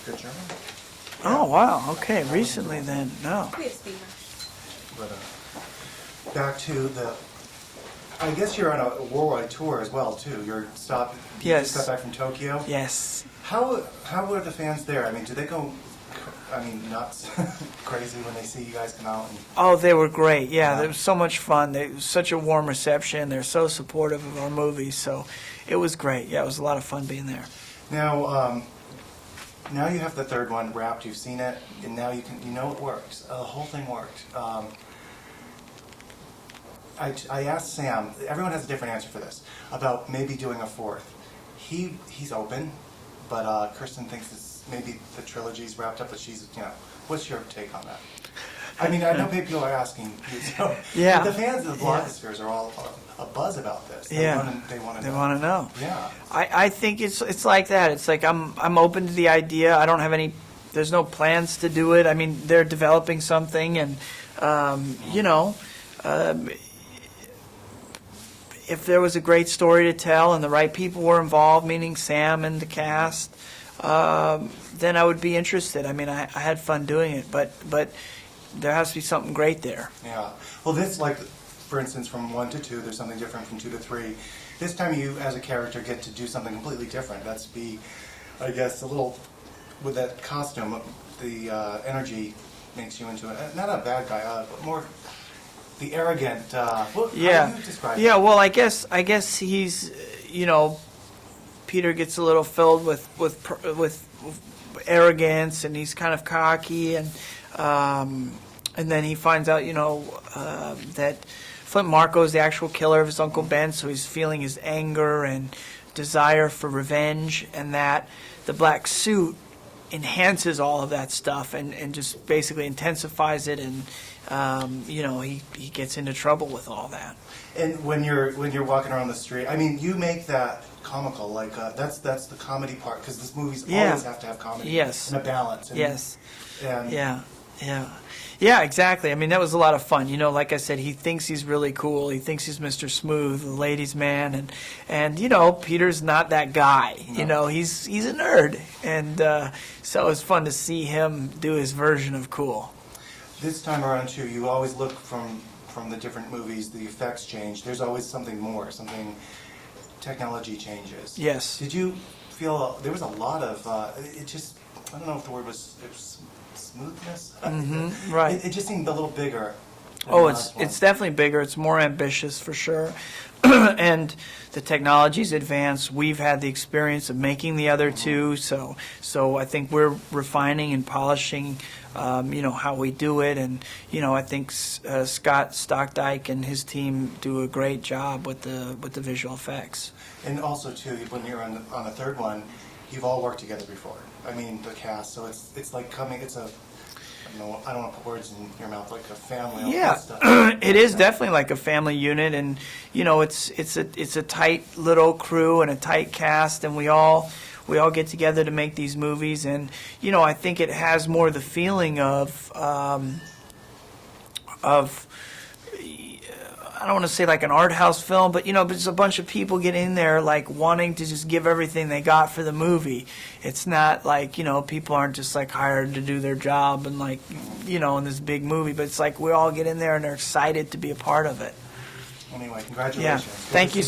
good German. Oh, wow. Okay. Recently then. No. We have speakers. But back to the, I guess you're on a worldwide tour as well too. You Yes. just got back from Tokyo. Yes. How were the fans there? I mean, do they go, nuts, crazy when they see you guys come out? And, Oh, they were great. Yeah, it was so much fun. It was such a warm reception. They're so supportive of our movies. So it was great. Yeah, it was a lot of fun being there. now, now you have the third one wrapped. You've seen it, and now you know it works. The whole thing worked. I asked Sam. Everyone has a different answer for this about maybe doing a fourth. He's open, but Kirsten thinks it's maybe the trilogy's wrapped up. But she's, what's your take on that? I mean, I know people are asking you. So Yeah. The fans of the blogospheres are all a buzz about this. They want to know. Yeah. I think it's like that. It's like I'm open to the idea. I don't have any. There's no plans to do it. I mean, they're developing something, and if there was a great story to tell and the right people were involved, meaning Sam and the cast, then I would be interested. I mean, I had fun doing it, but there has to be something great there. Yeah. Well, this, like, for instance, from 1 to 2, there's something different from 2 to 3. This time you, as a character, get to do something completely different. That's be, I guess, a little, with that costume, the energy makes you into not a bad guy, but more the arrogant. How do you describe Yeah. it? Well, I guess he's, Peter gets a little filled with arrogance, and he's kind of cocky, and then he finds out, that Flint Marko is the actual killer of his Uncle Ben, so he's feeling his anger and desire for revenge, and that the black suit enhances all of that stuff and just basically intensifies it, and he gets into trouble with all that. And when you're walking around the street, I mean, you make that comical. Like that's the comedy part, because this movies always have to have comedy. Yes. And a balance. And, Yes. And Yeah, exactly. I mean, that was a lot of fun. Like I said, he thinks he's really cool. He thinks he's Mr. Smooth, the ladies' man, and Peter's not that guy. No. He's a nerd, and so it's fun to see him do his version of cool. This time around too, you always look from the different movies. The effects change. There's always something more. Technology changes. Yes. Did you feel there was a lot of it? Just, I don't know if the word was smoothness. Right. It just seemed a little bigger. than Oh, the last one. it's definitely bigger. It's more ambitious for sure. And the technology's advanced. We've had the experience of making the other two, so I think we're refining and polishing, how we do it. And I think Scott Stockdike and his team do a great job with the visual effects. And also too, when you're on the third one, you've all worked together before. I mean, the cast. So it's like coming. It's a, I don't want to put words in your mouth, like a family. All Yeah, that stuff. it is definitely like a family unit, and it's a tight little crew and a tight cast, and we all get together to make these movies, and I think it has more the feeling of I don't want to say like an art house film, but it's a bunch of people get in there like wanting to just give everything they got for the movie. It's not like, people aren't just like hired to do their job and like, in this big movie, but it's like we all get in there and they're excited to be a part of it. Anyway, congratulations. Yeah. Thank you